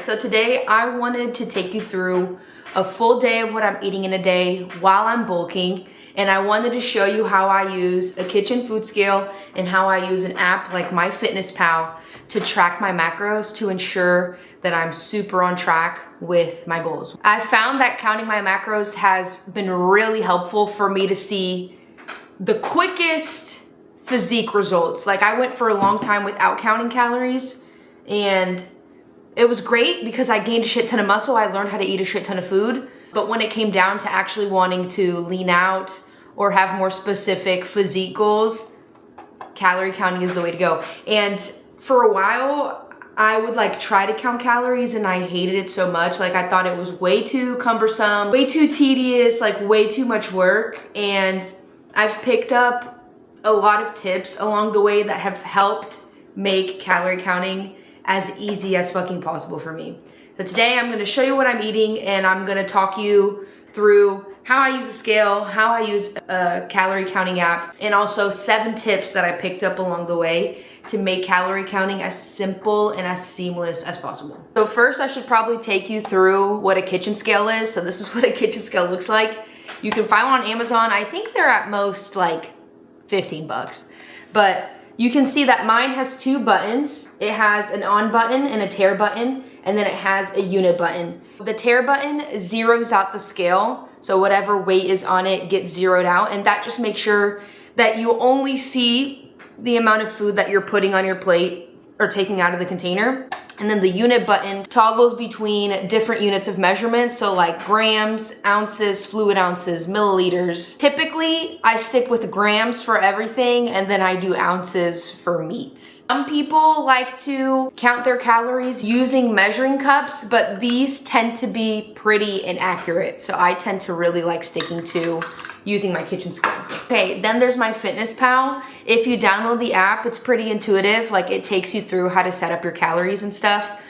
so today I wanted to take you through a full day of what I'm eating in a day while I'm bulking, and I wanted to show you how I use a kitchen food scale and how I use an app like MyFitnessPal to track my macros to ensure that I'm super on track with my goals. I found that counting my macros has been really helpful for me to see the quickest physique results. Like, I went for a long time without counting calories, and it was great because I gained a shit ton of muscle. I learned how to eat a shit ton of food. But when it came down to actually wanting to lean out or have more specific physique goals, calorie counting is the way to go. And for a while, I would like try to count calories and I hated it so much. Like, I thought it was way too cumbersome, way too tedious, like way too much work. And I've picked up a lot of tips along the way that have helped make calorie counting as easy as fucking possible for me. So today I'm gonna show you what I'm eating, and I'm gonna talk you through how I use a scale, how I use a calorie counting app, and also 7 tips that I picked up along the way to make calorie counting as simple and as seamless as possible. So first, I should probably take you through what a kitchen scale is. So this is what a kitchen scale looks like. You can find one on Amazon. I think they're at most like 15 bucks, but you can see that mine has 2 buttons. It has an on button and a tare button, and then it has a unit button. The tare button zeroes out the scale, so whatever weight is on it gets zeroed out, and that just makes sure that you only see the amount of food that you're putting on your plate or taking out of the container. And then the unit button toggles between different units of measurement, so like grams, ounces, fluid ounces, milliliters. Typically, I stick with grams for everything, and then I do ounces for meats. Some people like to count their calories using measuring cups, but these tend to be pretty inaccurate, so I tend to really like sticking to using my kitchen scale. Okay, then there's MyFitnessPal. If you download the app, it's pretty intuitive. Like, it takes you through how to set up your calories and stuff.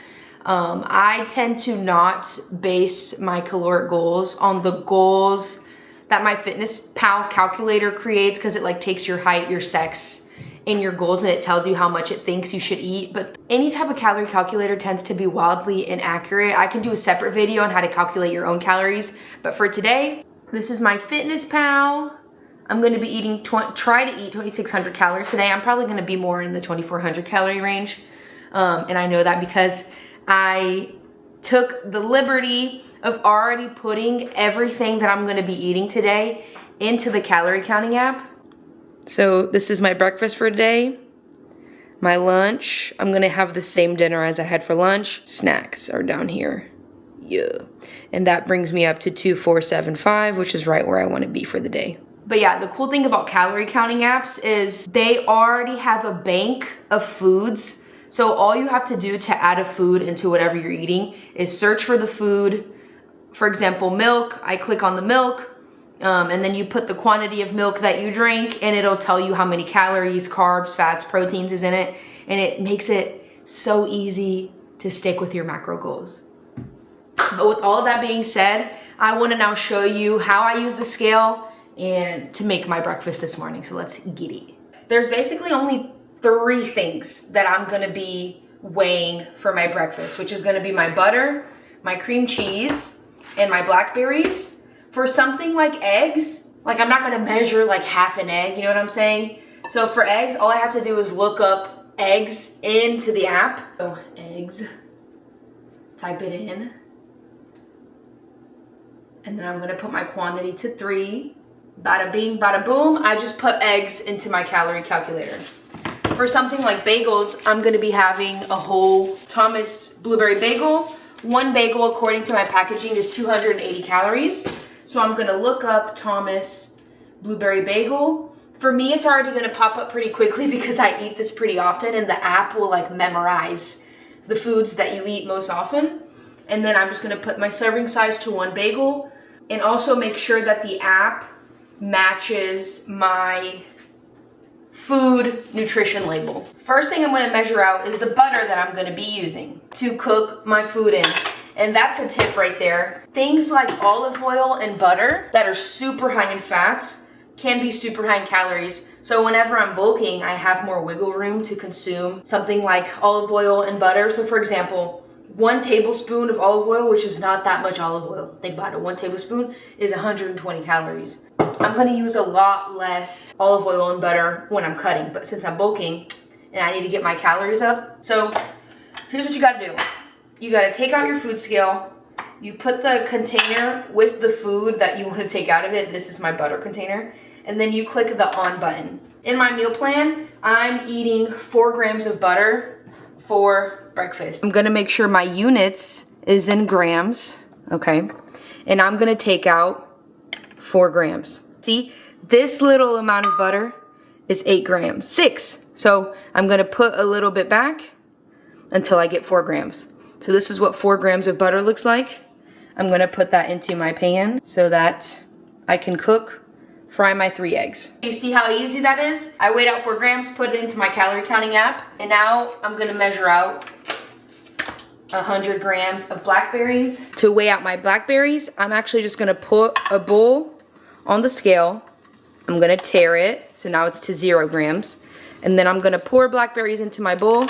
I tend to not base my caloric goals on the goals that MyFitnessPal calculator creates, because it like takes your height, your sex, and your goals, and it tells you how much it thinks you should eat. But any type of calorie calculator tends to be wildly inaccurate. I can do a separate video on how to calculate your own calories, but for today, this is MyFitnessPal. I'm gonna be eating, try to eat 2,600 calories today. I'm probably gonna be more in the 2,400 calorie range. And I know that because I took the liberty of already putting everything that I'm gonna be eating today into the calorie counting app. So this is my breakfast for today. My lunch, I'm gonna have the same dinner as I had for lunch. Snacks are down here. Yeah. And that brings me up to 2,475, which is right where I want to be for the day. But yeah, the cool thing about calorie counting apps is they already have a bank of foods. So all you have to do to add a food into whatever you're eating is search for the food. For example, milk. I click on the milk, and then you put the quantity of milk that you drink, and it'll tell you how many calories, carbs, fats, proteins is in it. And it makes it so easy to stick with your macro goals. But with all that being said, I want to now show you how I use the scale and to make my breakfast this morning. So let's get it. There's basically only 3 things that I'm going to be weighing for my breakfast, which is going to be my butter, my cream cheese, and my blackberries. For something like eggs, like I'm not going to measure like half an egg, you know what I'm saying? So for eggs, all I have to do is look up eggs into the app. So eggs, type it in. And then I'm gonna put my quantity to 3. Bada bing, bada boom. I just put eggs into my calorie calculator. For something like bagels, I'm gonna be having a whole Thomas blueberry bagel. 1 bagel, according to my packaging, is 280 calories. So I'm gonna look up Thomas blueberry bagel. For me, it's already gonna pop up pretty quickly because I eat this pretty often, and the app will like memorize the foods that you eat most often. And then I'm just gonna put my serving size to 1 bagel, and also make sure that the app matches my food nutrition label. First thing I'm gonna measure out is the butter that I'm gonna be using to cook my food in. And that's a tip right there. Things like olive oil and butter that are super high in fats can be super high in calories. So whenever I'm bulking, I have more wiggle room to consume something like olive oil and butter. So for example, 1 tablespoon of olive oil, which is not that much olive oil. Think about it, 1 tablespoon is 120 calories. I'm gonna use a lot less olive oil and butter when I'm cutting, but since I'm bulking and I need to get my calories up, so here's what you gotta do. You gotta take out your food scale, you put the container with the food that you wanna take out of it, this is my butter container, and then you click the on button. In my meal plan, I'm eating 4 grams of butter for breakfast. I'm gonna make sure my units is in grams, okay? And I'm gonna take out 4 grams. See, this little amount of butter is 8 grams, 6. So I'm gonna put a little bit back until I get 4 grams. So this is what 4 grams of butter looks like. I'm gonna put that into my pan so that I can fry my 3 eggs. You see how easy that is? I weighed out 4 grams, put it into my calorie counting app, and now I'm gonna measure out 100 grams of blackberries. To weigh out my blackberries, I'm actually just gonna put a bowl on the scale. I'm gonna tare it, so now it's to 0 grams. And then I'm gonna pour blackberries into my bowl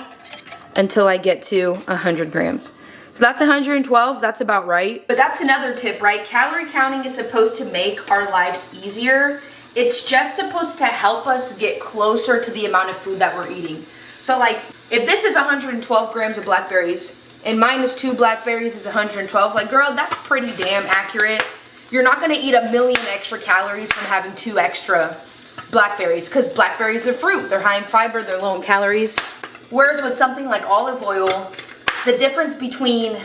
until I get to 100 grams. So that's 112, that's about right. But that's another tip, right? Calorie counting is supposed to make our lives easier. It's just supposed to help us get closer to the amount of food that we're eating. So like, if this is 112 grams of blackberries, and minus 2 blackberries is 112, like girl, that's pretty damn accurate. You're not gonna eat 1,000,000 extra calories from having 2 extra blackberries, because blackberries are fruit. They're high in fiber, they're low in calories. Whereas with something like olive oil, the difference between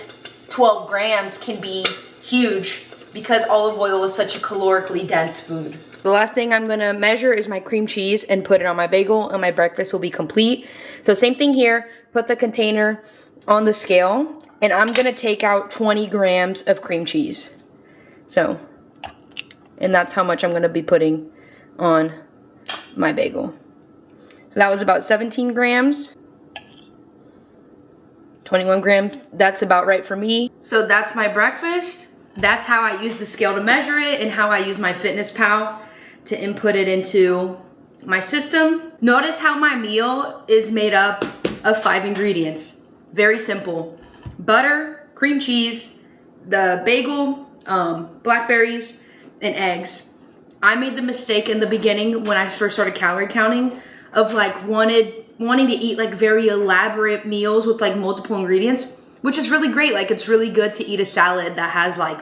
12 grams can be huge because olive oil is such a calorically dense food. The last thing I'm gonna measure is my cream cheese and put it on my bagel, and my breakfast will be complete. So same thing here, put the container on the scale, and I'm gonna take out 20 grams of cream cheese. So, and that's how much I'm gonna be putting on my bagel. So that was about 17 grams. 21 grams, that's about right for me. So that's my breakfast. That's how I use the scale to measure it and how I use my FitnessPal to input it into my system. Notice how my meal is made up of 5 ingredients. Very simple. Butter, cream cheese, the bagel, blackberries, and eggs. I made the mistake in the beginning when I first started calorie counting of like wanting to eat like very elaborate meals with like multiple ingredients, which is really great. Like it's really good to eat a salad that has like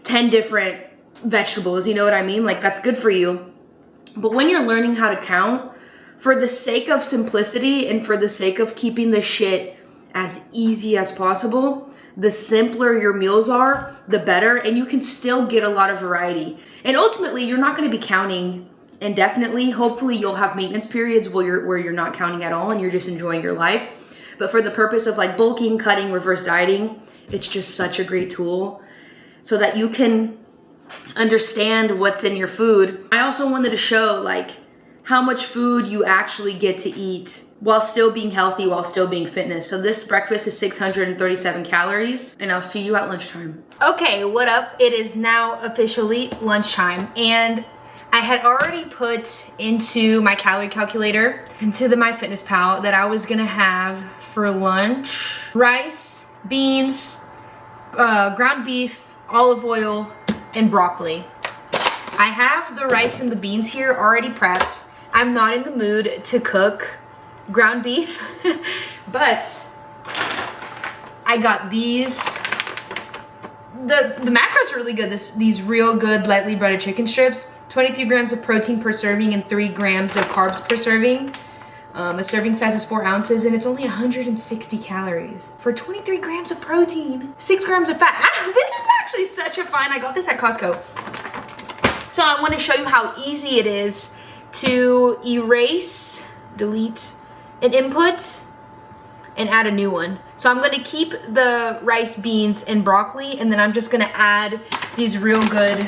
10 different vegetables, you know what I mean? Like that's good for you. But when you're learning how to count, for the sake of simplicity and for the sake of keeping the shit as easy as possible, the simpler your meals are, the better, and you can still get a lot of variety. And ultimately, you're not gonna be counting indefinitely. Hopefully you'll have maintenance periods where you're not counting at all and you're just enjoying your life. But for the purpose of like bulking, cutting, reverse dieting, it's just such a great tool so that you can understand what's in your food. I also wanted to show like how much food you actually get to eat while still being healthy, while still being fitness. So this breakfast is 637 calories, and I'll see you at lunchtime. Okay, what up? It is now officially lunchtime, and I had already put into my calorie calculator, into my FitnessPal, that I was gonna have for lunch rice, beans, ground beef, olive oil, and broccoli. I have the rice and the beans here already prepped. I'm not in the mood to cook ground beef, but I got these. The macros are really good. These real good lightly breaded chicken strips. 23 grams of protein per serving and 3 grams of carbs per serving. A serving size is 4 ounces and it's only 160 calories for 23 grams of protein, 6 grams of fat. This is actually such a find. I got this at Costco. So I want to show you how easy it is to erase, delete an input and add a new one. So I'm gonna keep the rice, beans, and broccoli, and then I'm just gonna add these real good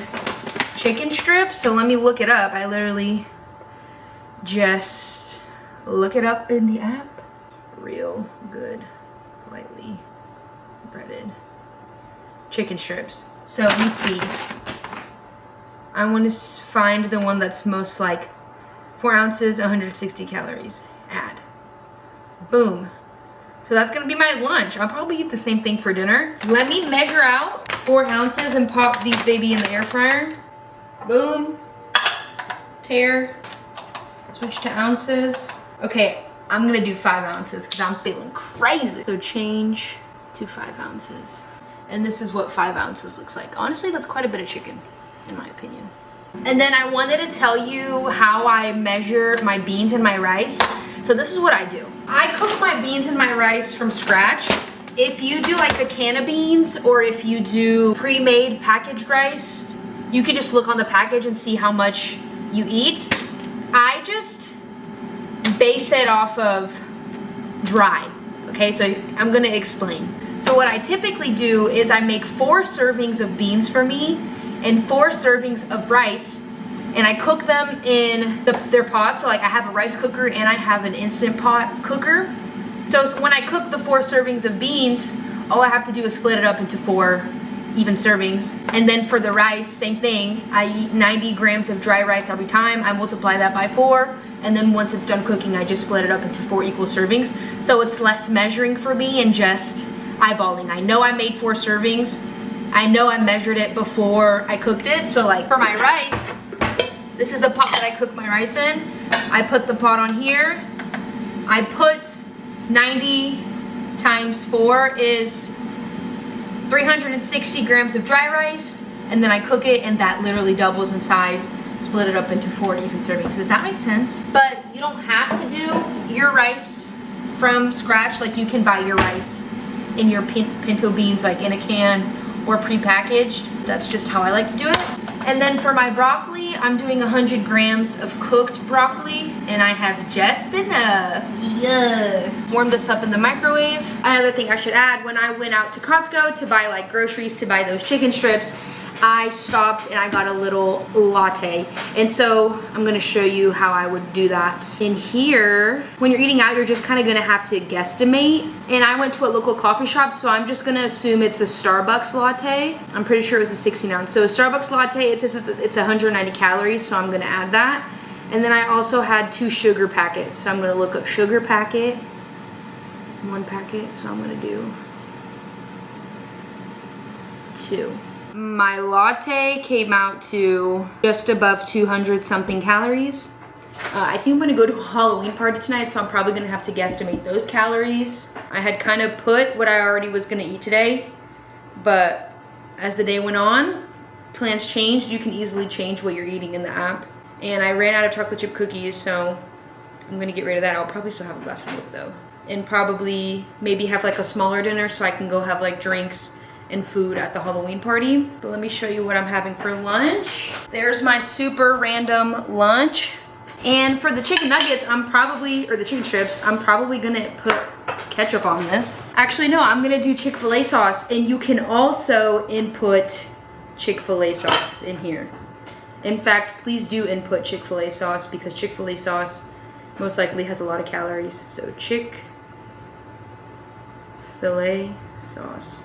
chicken strips. So let me look it up. I literally just look it up in the app. Real good, lightly breaded chicken strips. So let me see. I want to find the one that's most like 4 ounces, 160 calories. Add. Boom. So that's gonna be my lunch. I'll probably eat the same thing for dinner. Let me measure out 4 ounces and pop these baby in the air fryer. Boom, tear, switch to ounces. Okay, I'm gonna do 5 ounces because I'm feeling crazy. So change to 5 ounces. And this is what 5 ounces looks like. Honestly, that's quite a bit of chicken, in my opinion. And then I wanted to tell you how I measure my beans and my rice. So this is what I do. I cook my beans and my rice from scratch. If you do like a can of beans or if you do pre-made packaged rice, you could just look on the package and see how much you eat. I just base it off of dry. Okay, so I'm gonna explain. So what I typically do is I make 4 servings of beans for me and 4 servings of rice, and I cook them in their pot. So like I have a rice cooker and I have an Instant Pot cooker. So when I cook the 4 servings of beans, all I have to do is split it up into 4 even servings. And then for the rice, same thing. I eat 90 grams of dry rice every time. I multiply that by 4. And then once it's done cooking, I just split it up into 4 equal servings. So it's less measuring for me and just eyeballing. I know I made 4 servings. I know I measured it before I cooked it. So like for my rice, this is the pot that I cook my rice in. I put the pot on here. I put 90 times 4 is 360 grams of dry rice, and then I cook it, and that literally doubles in size. Split it up into 4 even servings. Does that make sense? But you don't have to do your rice from scratch. Like you can buy your rice in your pinto beans, like in a can or pre-packaged. That's just how I like to do it. And then for my broccoli, I'm doing 100 grams of cooked broccoli, and I have just enough. Yeah. Warm this up in the microwave. Another thing I should add, when I went out to Costco to buy like groceries, to buy those chicken strips, I stopped and I got a little latte. And so I'm gonna show you how I would do that. In here, when you're eating out, you're just kind of gonna have to guesstimate. And I went to a local coffee shop, so I'm just gonna assume it's a Starbucks latte. I'm pretty sure it was a 16 ounce. So a Starbucks latte, it says it's 190 calories, so I'm gonna add that. And then I also had 2 sugar packets. So I'm gonna look up sugar packet, 1 packet, so I'm gonna do 2. My latte came out to just above 200 something calories. I think I'm gonna go to a Halloween party tonight, so I'm probably gonna have to guesstimate those calories. I had kind of put what I already was gonna eat today, but as the day went on, plans changed. You can easily change what you're eating in the app. And I ran out of chocolate chip cookies, so I'm gonna get rid of that. I'll probably still have a glass of milk though. And probably maybe have like a smaller dinner so I can go have like drinks and food at the Halloween party. But let me show you what I'm having for lunch. There's my super random lunch. And for the chicken nuggets, or the chicken strips, I'm probably gonna put ketchup on this. Actually, no, I'm gonna do Chick-fil-A sauce, and you can also input Chick-fil-A sauce in here. In fact, please do input Chick-fil-A sauce because Chick-fil-A sauce most likely has a lot of calories. So Chick-fil-A sauce.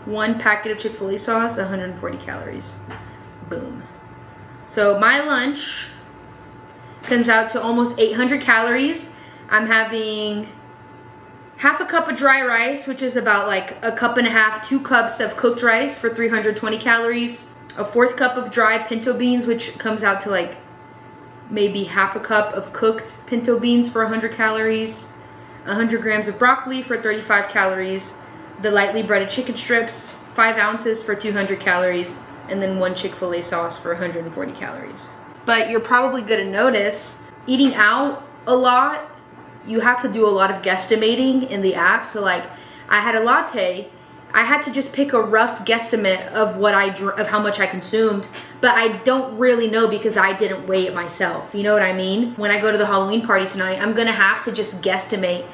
1 packet of Chick-fil-A sauce, 140 calories. Boom. So my lunch comes out to almost 800 calories. I'm having half a cup of dry rice, which is about like a cup and a half, 2 cups of cooked rice for 320 calories. A 1/4 cup of dry pinto beans, which comes out to like maybe half a cup of cooked pinto beans for 100 calories. 100 grams of broccoli for 35 calories. The lightly breaded chicken strips, 5 ounces for 200 calories, and then 1 Chick-fil-A sauce for 140 calories. But you're probably gonna notice, eating out a lot, you have to do a lot of guesstimating in the app. So like, I had a latte, I had to just pick a rough guesstimate of of how much I consumed, but I don't really know because I didn't weigh it myself. You know what I mean? When I go to the Halloween party tonight, I'm gonna have to just guesstimate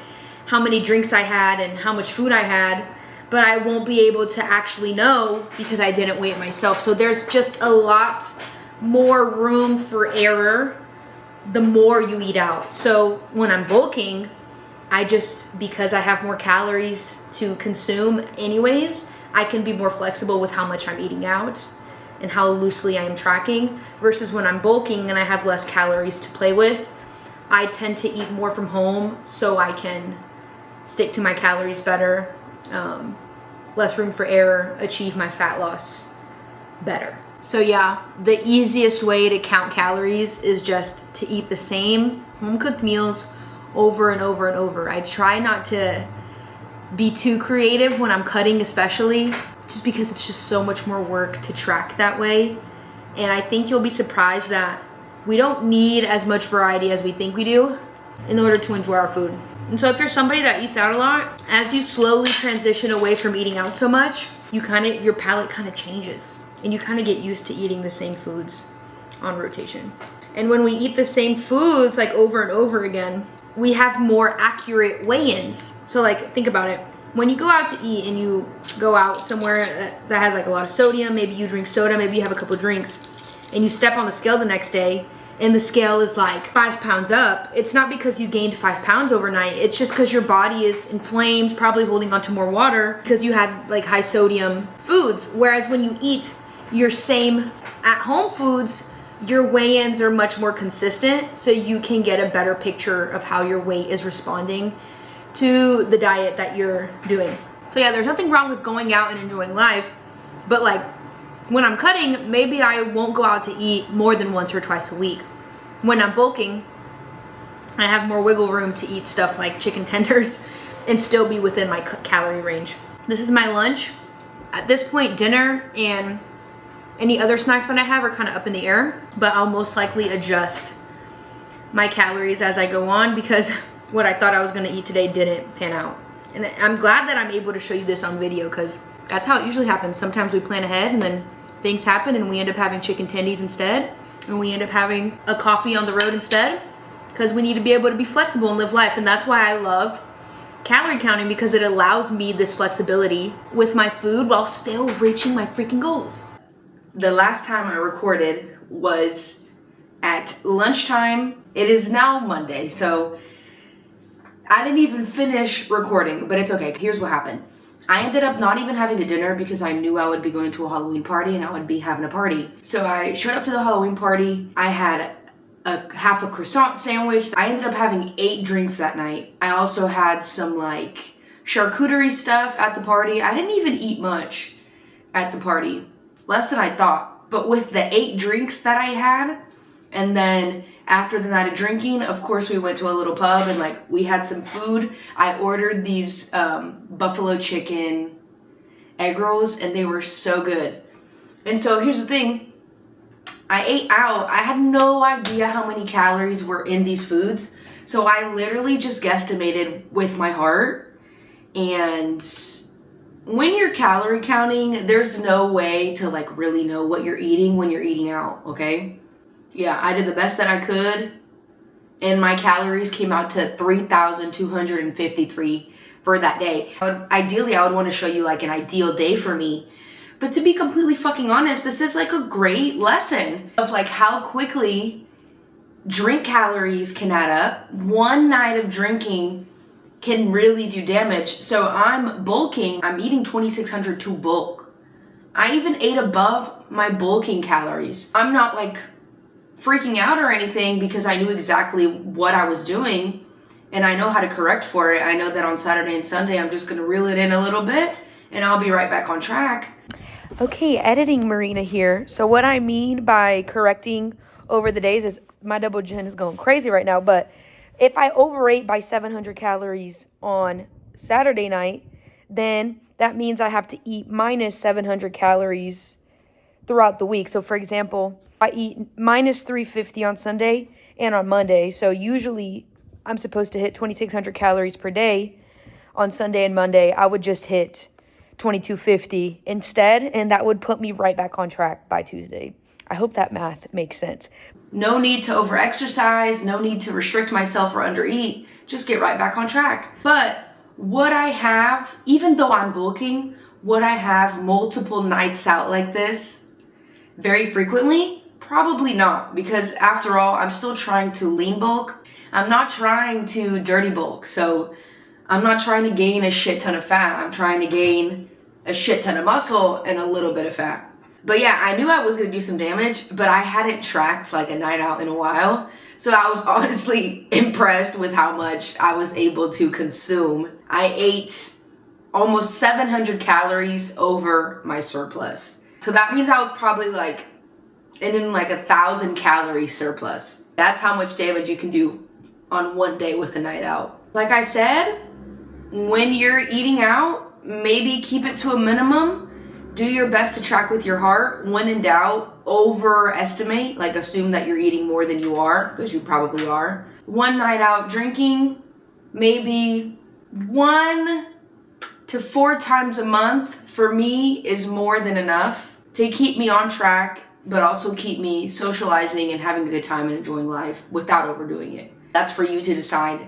how many drinks I had and how much food I had, but I won't be able to actually know because I didn't weigh it myself. So there's just a lot more room for error the more you eat out. So when I'm bulking, because I have more calories to consume anyways, I can be more flexible with how much I'm eating out and how loosely I'm tracking, versus when I'm bulking and I have less calories to play with, I tend to eat more from home so I can stick to my calories better, less room for error, achieve my fat loss better. So yeah, the easiest way to count calories is just to eat the same home-cooked meals over and over and over. I try not to be too creative when I'm cutting, especially, just because it's just so much more work to track that way. And I think you'll be surprised that we don't need as much variety as we think we do in order to enjoy our food. And so if you're somebody that eats out a lot, as you slowly transition away from eating out so much, your palate kind of changes and you kind of get used to eating the same foods on rotation. And when we eat the same foods like over and over again, we have more accurate weigh-ins. So like, think about it. When you go out to eat and you go out somewhere that has like a lot of sodium, maybe you drink soda, maybe you have a couple drinks, and you step on the scale the next day and the scale is like 5 pounds up, it's not because you gained 5 pounds overnight. It's just because your body is inflamed, probably holding onto more water because you had like high sodium foods. Whereas when you eat your same at-home foods, your weigh-ins are much more consistent, so you can get a better picture of how your weight is responding to the diet that you're doing. So yeah, there's nothing wrong with going out and enjoying life, but like when I'm cutting, maybe I won't go out to eat more than once or twice a week. When I'm bulking, I have more wiggle room to eat stuff like chicken tenders and still be within my calorie range. This is my lunch. At this point, dinner and any other snacks that I have are kind of up in the air, but I'll most likely adjust my calories as I go on because what I thought I was gonna eat today didn't pan out. And I'm glad that I'm able to show you this on video because that's how it usually happens. Sometimes we plan ahead and then things happen and we end up having chicken tendies instead, and we end up having a coffee on the road instead because we need to be able to be flexible and live life. And that's why I love calorie counting, because it allows me this flexibility with my food while still reaching my freaking goals. The last time I recorded was at lunchtime. It is now Monday, so I didn't even finish recording, but it's okay. Here's what happened. I ended up not even having a dinner because I knew I would be going to a Halloween party and I would be having a party. So I showed up to the Halloween party. I had half a croissant sandwich. I ended up having 8 drinks that night. I also had some like charcuterie stuff at the party. I didn't even eat much at the party. Less than I thought. But with the 8 drinks that I had, and then after the night of drinking, of course, we went to a little pub and like we had some food. I ordered these buffalo chicken egg rolls and they were so good. And so here's the thing. I ate out. I had no idea how many calories were in these foods. So I literally just guesstimated with my heart. And when you're calorie counting, there's no way to like really know what you're eating when you're eating out, okay? Yeah, I did the best that I could, and my calories came out to 3,253 for that day. Ideally, I would want to show you like an ideal day for me, but to be completely fucking honest, this is like a great lesson of like how quickly drink calories can add up. One night of drinking can really do damage. So I'm bulking, I'm eating 2,600 to bulk. I even ate above my bulking calories. I'm not like freaking out or anything because I knew exactly what I was doing and I know how to correct for it. I know that on Saturday and Sunday, I'm just gonna reel it in a little bit and I'll be right back on track. Okay, editing Marina here. So what I mean by correcting over the days is my double chin is going crazy right now, but if I overate by 700 calories on Saturday night, then that means I have to eat minus 700 calories throughout the week. So for example, I eat minus 350 on Sunday and on Monday. So usually I'm supposed to hit 2,600 calories per day on Sunday and Monday. I would just hit 2,250 instead, and that would put me right back on track by Tuesday. I hope that math makes sense. No need to overexercise, no need to restrict myself or undereat. Just get right back on track. But would I have, even though I'm bulking, would I have multiple nights out like this very frequently? Probably not, because after all, I'm still trying to lean bulk. I'm not trying to dirty bulk. So I'm not trying to gain a shit ton of fat. I'm trying to gain a shit ton of muscle and a little bit of fat. But yeah, I knew I was gonna do some damage, but I hadn't tracked like a night out in a while. So I was honestly impressed with how much I was able to consume. I ate almost 700 calories over my surplus. So that means I was probably like in like 1,000 calorie surplus. That's how much damage you can do on one day with a night out. Like I said, when you're eating out, maybe keep it to a minimum. Do your best to track with your heart. When in doubt, overestimate, like assume that you're eating more than you are, because you probably are. One night out drinking, maybe 1 to 4 times a month for me is more than enough to keep me on track, but also keep me socializing and having a good time and enjoying life without overdoing it. That's for you to decide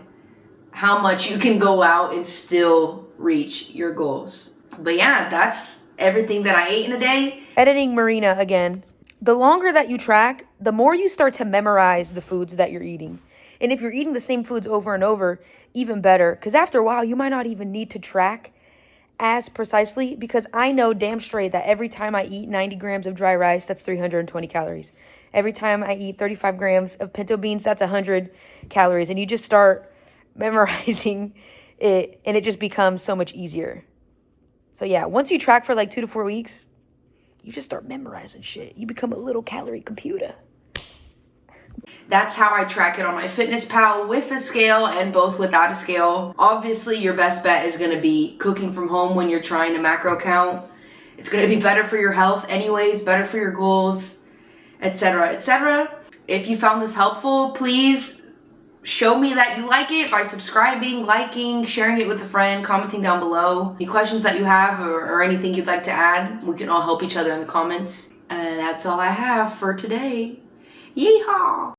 how much you can go out and still reach your goals. But yeah, that's everything that I ate in a day. Editing Marina again. The longer that you track, the more you start to memorize the foods that you're eating. And if you're eating the same foods over and over, even better. Because after a while, you might not even need to track as precisely, because I know damn straight that every time I eat 90 grams of dry rice, that's 320 calories. Every time I eat 35 grams of pinto beans, that's 100 calories. And you just start memorizing it, and it just becomes so much easier. So yeah, once you track for like 2 to 4 weeks, you just start memorizing shit. You become a little calorie computer. That's how I track it on my FitnessPal with a scale and both without a scale. Obviously, your best bet is going to be cooking from home when you're trying to macro count. It's going to be better for your health anyways, better for your goals, etc., etc. If you found this helpful, please show me that you like it by subscribing, liking, sharing it with a friend, commenting down below. Any questions that you have or anything you'd like to add, we can all help each other in the comments. And that's all I have for today. Yeehaw!